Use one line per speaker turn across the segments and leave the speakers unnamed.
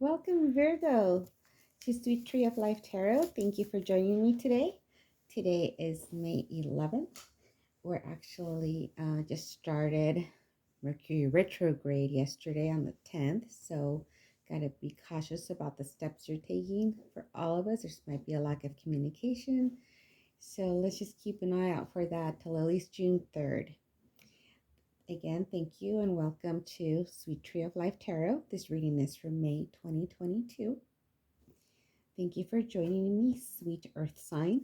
Welcome, Virgo, to Sweet Tree of Life Tarot. Thank you for joining me today. Today is May 11th. We're actually just started Mercury retrograde yesterday on the 10th, so got to be cautious about the steps you're taking. For all of us, there might be a lack of communication, so let's just keep an eye out for that till at least June 3rd. Again, thank you and welcome to Sweet Tree of Life Tarot. This reading is for May 2022. Thank you for joining me, sweet earth sign.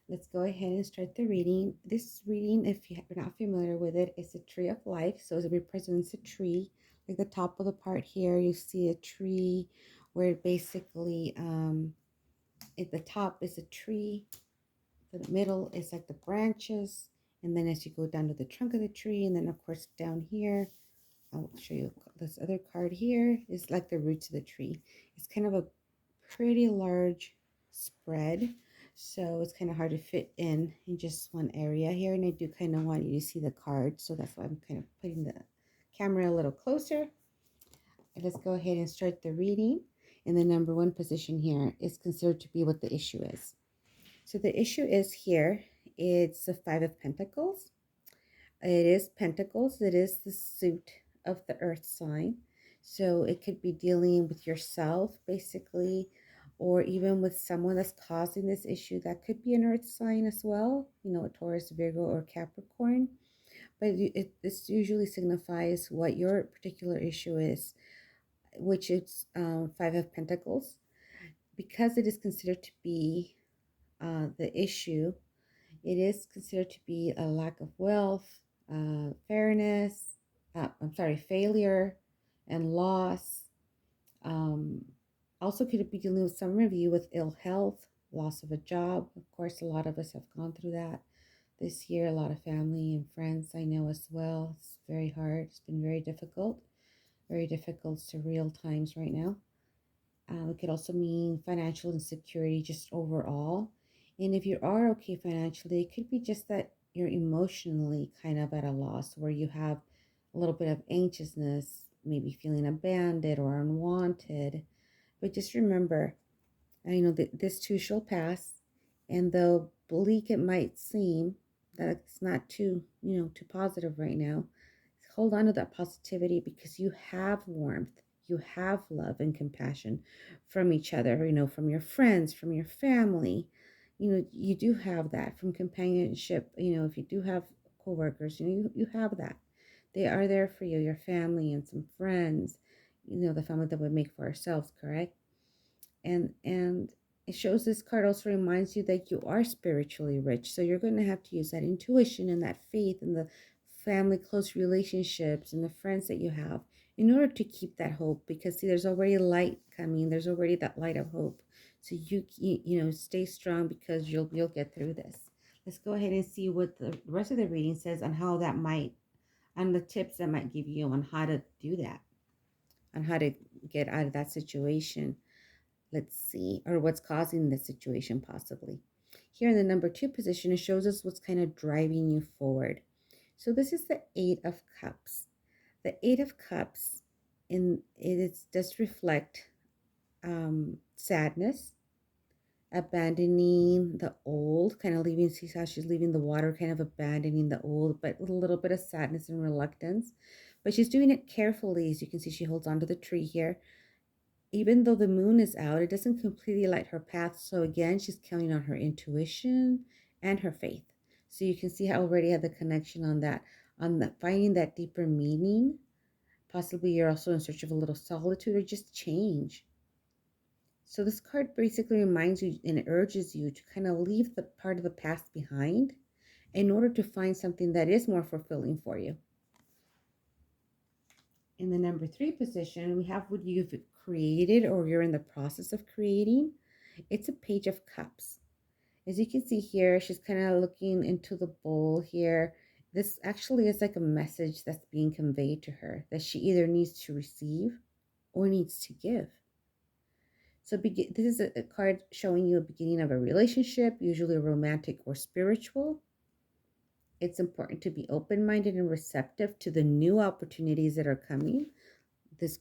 Let's go ahead and start the reading. This reading, if you're not familiar with it, is a tree of life. So it represents a tree. Like the top of the part here, you see a tree where basically at the top is a tree. The middle is like the branches. And then as you go down to the trunk of the tree, and then of course down here, I'll show you this other card here is like the roots of the tree. It's kind of a pretty large spread, so it's kind of hard to fit in just one area here, and I do kind of want you to see the card, so that's why I'm kind of putting the camera a little closer. And let's go ahead and start the reading. In the number one position here is considered to be what the issue is. So the issue is here, it's the Five of Pentacles. It is Pentacles. It is the suit of the earth sign. So it could be dealing with yourself, basically, or even with someone that's causing this issue. That could be an earth sign as well, a Taurus, Virgo, or Capricorn. But this usually signifies what your particular issue is, which is Five of Pentacles. Because it is considered to be the issue, it is considered to be a lack of wealth, fairness, failure and loss. Also could be dealing with some of you with ill health, loss of a job. Of course, a lot of us have gone through that this year. A lot of family and friends I know as well. It's very hard. It's been very difficult, surreal times right now. It could also mean financial insecurity just overall. And if you are okay financially, it could be just that you're emotionally kind of at a loss where you have a little bit of anxiousness, maybe feeling abandoned or unwanted. But just remember, I know that this too shall pass. And though bleak it might seem that it's not too positive right now, hold on to that positivity because you have warmth, you have love and compassion from each other, from your friends, from your family. You do have that from companionship. If you do have coworkers, you have that. They are there for you, your family and some friends, the family that we make for ourselves, correct? And it shows, this card also reminds you that you are spiritually rich, so you're going to have to use that intuition and that faith and the family close relationships and the friends that you have in order to keep that hope, because see, there's already light coming. There's already that light of hope. So you stay strong because you'll get through this. Let's go ahead and see what the rest of the reading says on how that might, on the tips that might give you on how to do that, on how to get out of that situation. Let's see, or what's causing the situation possibly. Here in the number two position, it shows us what's kind of driving you forward. So this is the Eight of Cups. The Eight of Cups, it does reflect sadness, abandoning the old, kind of leaving, see how she's leaving the water, kind of abandoning the old, but with a little bit of sadness and reluctance. But she's doing it carefully. As you can see, she holds onto the tree here. Even though the moon is out, it doesn't completely light her path. So again, she's counting on her intuition and her faith. So you can see how I already had the connection on that, finding that deeper meaning. Possibly you're also in search of a little solitude or just change. So this card basically reminds you and urges you to kind of leave the part of the past behind in order to find something that is more fulfilling for you. In the number three position, we have what you've created or you're in the process of creating. It's a Page of Cups. As you can see here, she's kind of looking into the bowl here. This actually is like a message that's being conveyed to her that she either needs to receive or needs to give. So this is a card showing you a beginning of a relationship, usually romantic or spiritual. It's important to be open-minded and receptive to the new opportunities that are coming. this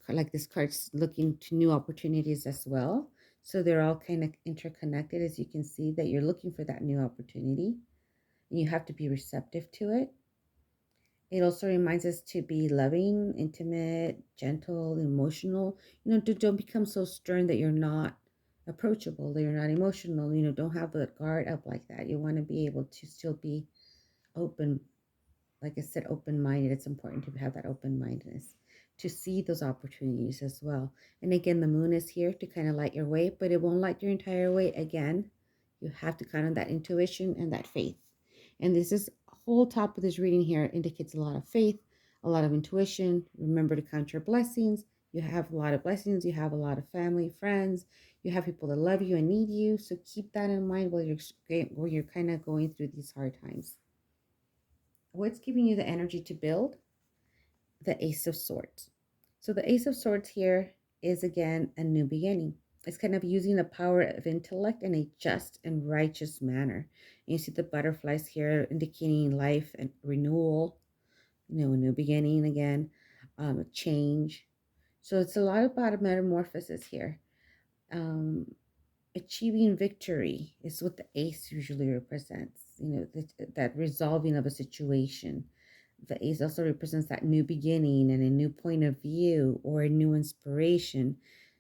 card's looking to new opportunities as well. So they're all kind of interconnected, as you can see, that you're looking for that new opportunity and you have to be receptive to it. It also reminds us to be loving, intimate, gentle, emotional. Don't become so stern that you're not approachable, that you're not emotional. Don't have the guard up like that. You want to be able to still be open. Like I said, open-minded. It's important to have that open-mindedness to see those opportunities as well. And again, the moon is here to kind of light your way, but it won't light your entire way. Again, you have to kind of that intuition and that faith. And this is whole top of this reading here indicates a lot of faith, a lot of intuition. Remember to count your blessings. You have a lot of blessings. You have a lot of family, friends. You have people that love you and need you. So keep that in mind while you're kind of going through these hard times. What's giving you the energy to build? The Ace of Swords. So the Ace of Swords here is again a new beginning. It's kind of using the power of intellect in a just and righteous manner. And you see the butterflies here indicating life and renewal, a new beginning again, change. So it's a lot about a metamorphosis here. Achieving victory is what the ace usually represents, that resolving of a situation. The ace also represents that new beginning and a new point of view or a new inspiration.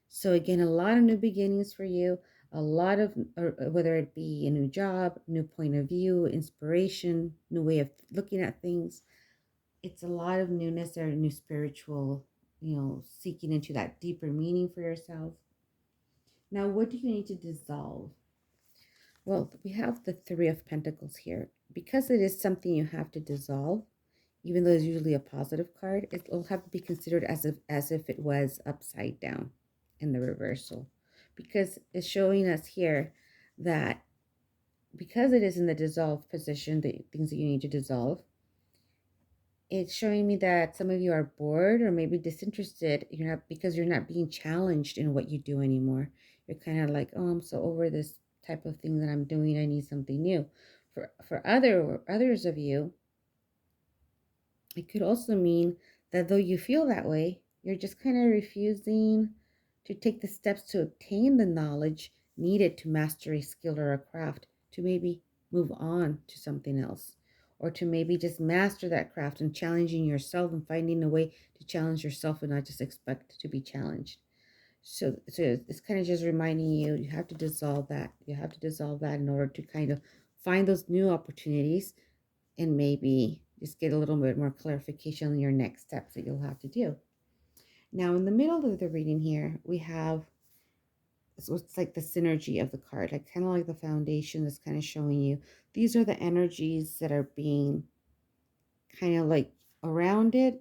So again, a lot of new beginnings for you, a lot of, whether it be a new job, new point of view, inspiration, new way of looking at things. It's a lot of newness or new spiritual, seeking into that deeper meaning for yourself. Now, what do you need to dissolve? Well, we have the Three of Pentacles here. Because it is something you have to dissolve, even though it's usually a positive card, it will have to be considered as if it was upside down in the reversal. Because it's showing us here that because it is in the dissolved position, the things that you need to dissolve, it's showing me that some of you are bored or maybe disinterested. You're not being challenged in what you do anymore. You're kind of like, oh, I'm so over this type of thing that I'm doing. I need something new. For others of you, it could also mean that though you feel that way, you're just kind of refusing to take the steps to obtain the knowledge needed to master a skill or a craft, to maybe move on to something else, or to maybe just master that craft and challenging yourself and finding a way to challenge yourself and not just expect to be challenged. So it's kind of just reminding you have to dissolve that. You have to dissolve that in order to kind of find those new opportunities and maybe just get a little bit more clarification on your next steps that you'll have to do. Now, in the middle of the reading here, we have, so it's like the synergy of the card, like kind of like the foundation that's kind of showing you these are the energies that are being kind of like around it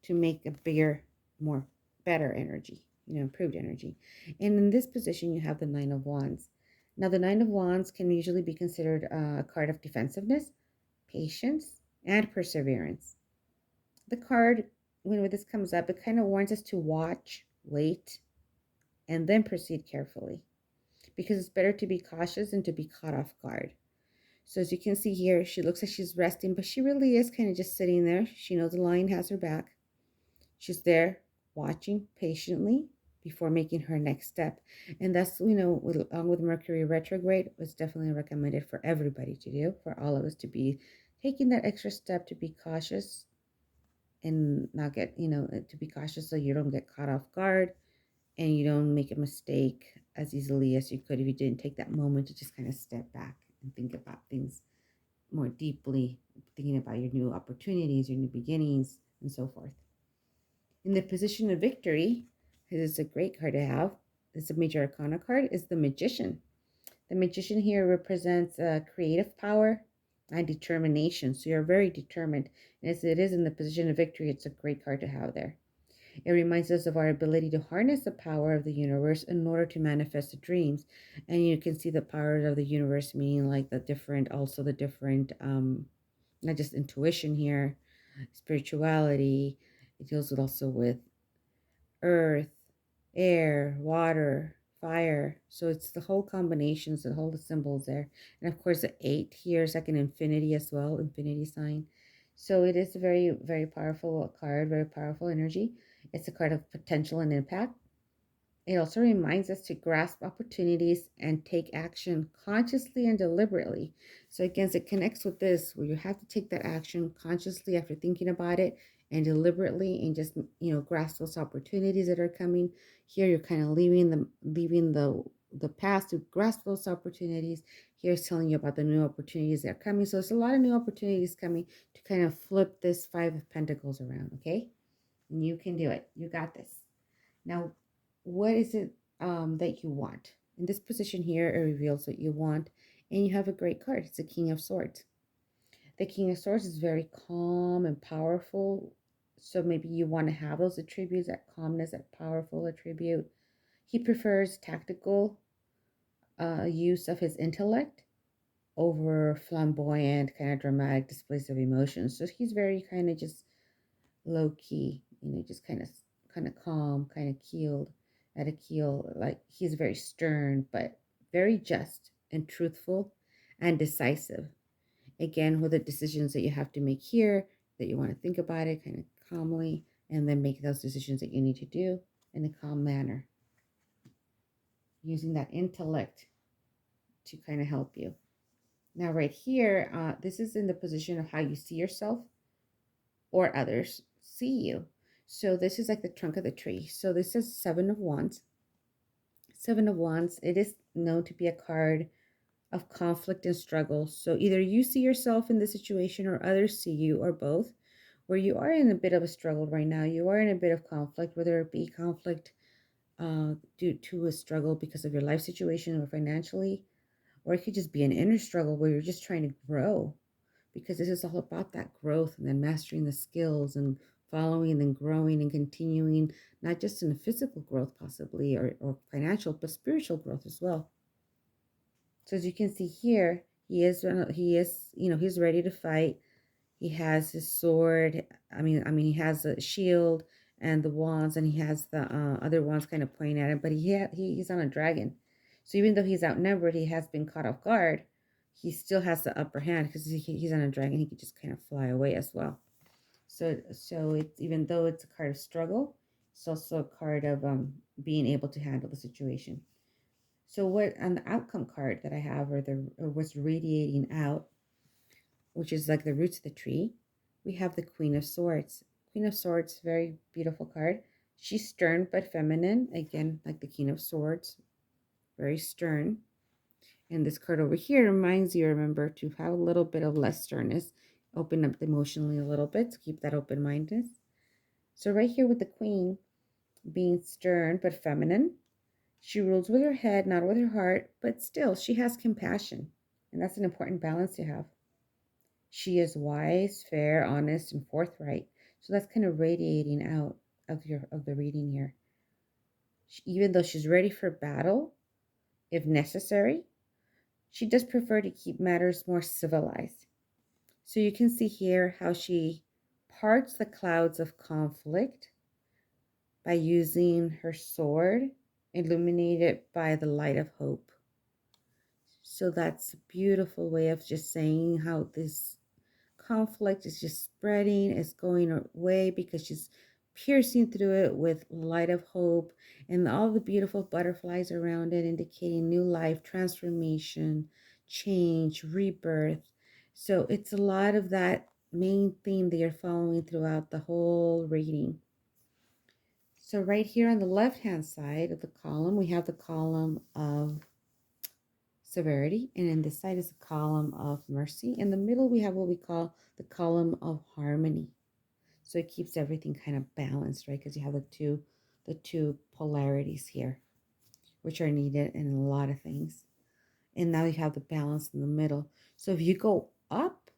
to make a bigger, more better energy, improved energy. And in this position, you have the Nine of Wands. Now, the Nine of Wands can usually be considered a card of defensiveness, patience, and perseverance. The card, when this comes up, it kind of warns us to watch, wait, and then proceed carefully, because it's better to be cautious than to be caught off guard. So as you can see here, she looks like she's resting, but she really is kind of just sitting there. She knows the lion has her back. She's there watching patiently before making her next step. And that's, with Mercury retrograde, was definitely recommended for everybody to do, for all of us to be taking that extra step to be cautious and not get, to be cautious so you don't get caught off guard and you don't make a mistake as easily as you could if you didn't take that moment to just kind of step back and think about things more deeply, thinking about your new opportunities, your new beginnings, and so forth. In the position of victory, because it's a great card to have, it's a major arcana card, is the Magician. The Magician here represents creative power and determination. So you're very determined. And as it is in the position of victory, it's a great card to have there. It reminds us of our ability to harness the power of the universe in order to manifest the dreams. And you can see the power of the universe, meaning like the different, not just intuition here, spirituality. It deals with also with earth, air, water, fire. So it's the whole combinations, the whole symbols there. And of course, the 8 here is like an infinity as well, infinity sign. So it is a very, very powerful card, very powerful energy. It's a card of potential and impact. It also reminds us to grasp opportunities and take action consciously and deliberately. So again, it connects with this where you have to take that action consciously after thinking about it and deliberately and just grasp those opportunities that are coming. Here you're kind of leaving the past to grasp those opportunities. Here it's telling you about the new opportunities that are coming. So there's a lot of new opportunities coming to kind of flip this Five of Pentacles around, okay? And you can do it. You got this. Now, what is it that you want? In this position here, it reveals what you want, and you have a great card. It's the King of Swords. The King of Swords is very calm and powerful, so maybe you want to have those attributes, that calmness, that powerful attribute. He prefers tactical use of his intellect over flamboyant, kind of dramatic displays of emotions. So he's very kind of just low key, just kind of calm, kind of keeled at a keel. Like he's very stern, but very just and truthful and decisive. Again, with the decisions that you have to make here, that you want to think about it kind of calmly, and then make those decisions that you need to do in a calm manner, using that intellect to kind of help you. Now, right here, this is in the position of how you see yourself or others see you. So this is like the trunk of the tree. So this is Seven of Wands. Seven of Wands, it is known to be a card of conflict and struggle. So either you see yourself in this situation or others see you, or both, where you are in a bit of a struggle right now. You are in a bit of conflict, whether it be conflict due to a struggle because of your life situation or financially, or it could just be an inner struggle where you're just trying to grow, because this is all about that growth and then mastering the skills and following and growing and continuing, not just in the physical growth possibly or financial, but spiritual growth as well. So as you can see here, he's ready to fight. He has his sword. I mean, he has a shield and the wands, and he has the other wands kind of pointing at him. But he's on a dragon, so even though he's outnumbered, he has been caught off guard. He still has the upper hand because he's on a dragon. He could just kind of fly away as well. So it's, even though it's a card of struggle, it's also a card of being able to handle the situation. So what on the outcome card that I have, or what's radiating out, which is like the roots of the tree, we have the Queen of Swords. Queen of Swords, very beautiful card. She's stern but feminine, again, like the King of Swords, very stern. And this card over here reminds you, remember, to have a little bit of less sternness, open up emotionally a little bit, to keep that open-mindedness. So right here with the Queen being stern but feminine, she rules with her head, not with her heart, but still she has compassion. And that's an important balance to have. She is wise, fair, honest, and forthright. So that's kind of radiating out of the reading here. Even though she's ready for battle, if necessary, she does prefer to keep matters more civilized. So you can see here how she parts the clouds of conflict by using her sword, illuminated by the light of hope. So that's a beautiful way of just saying how this conflict is just spreading, it's going away, because she's piercing through it with light of hope and all the beautiful butterflies around it, indicating new life, transformation, change, rebirth. So it's a lot of that main theme that you're following throughout the whole reading. So right here on the left hand side of the column, we have the column of severity, and in this side is a column of mercy. In the middle, we have what we call the column of harmony. So it keeps everything kind of balanced, right? Because you have the two polarities here, which are needed in a lot of things. And now you have the balance in the middle. So if you go up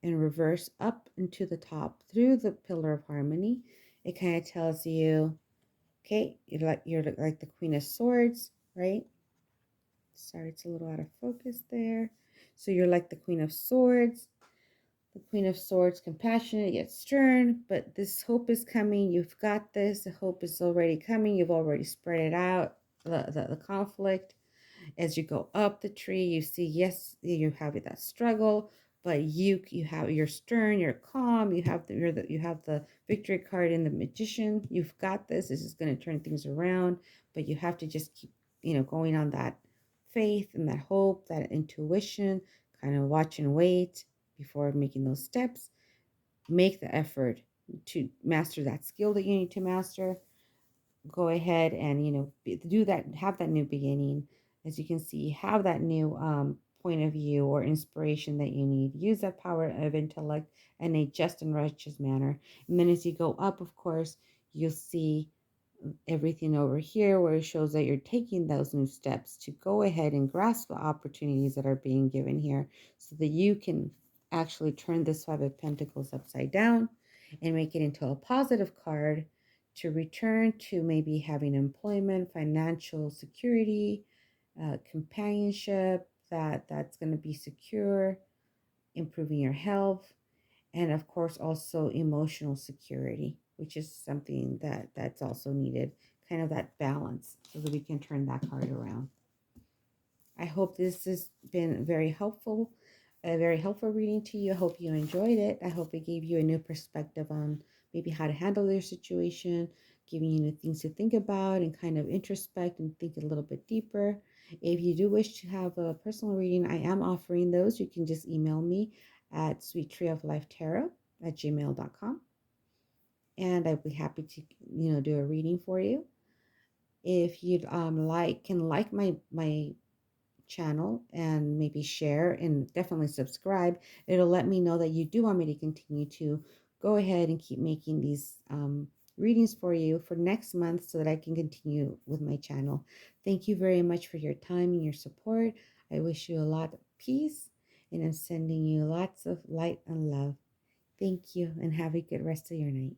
and reverse up into the top through the pillar of harmony, it kind of tells you, okay, you're like the Queen of Swords, right? Sorry, it's a little out of focus there. So you're like the Queen of Swords. The Queen of Swords, compassionate yet stern, but this hope is coming. You've got this. The hope is already coming. You've already spread it out, the conflict. As you go up the tree, you see, yes, you have that struggle, but you have, you're stern, you're calm, you have the victory card in the magician. You've got this. This is going to turn things around, but you have to just keep, going on that faith and that hope, that intuition, kind of watch and wait before making those steps. Make the effort to master that skill that you need to master. Go ahead and do that, have that new beginning. As you can see, have that new point of view or inspiration that you need. Use that power of intellect in a just and righteous manner. And then as you go up, of course, you'll see everything over here where it shows that you're taking those new steps to go ahead and grasp the opportunities that are being given here, so that you can actually turn this Five of Pentacles upside down and make it into a positive card, to return to maybe having employment, financial security, companionship that's going to be secure, improving your health, and of course also emotional security, which is something that's also needed, kind of that balance, so that we can turn that card around. I hope this has been very helpful, a very helpful reading to you. I hope you enjoyed it. I hope it gave you a new perspective on maybe how to handle your situation, giving you new things to think about and kind of introspect and think a little bit deeper. If you do wish to have a personal reading, I am offering those. You can just email me at sweettreeoflifetarot@gmail.com, and I'd be happy to do a reading for you. If you'd like my channel and maybe share and definitely subscribe, it'll let me know that you do want me to continue to go ahead and keep making these readings for you for next month, so that I can continue with my channel. Thank you very much for your time and your support. I wish you a lot of peace, and I'm sending you lots of light and love. Thank you, and have a good rest of your night.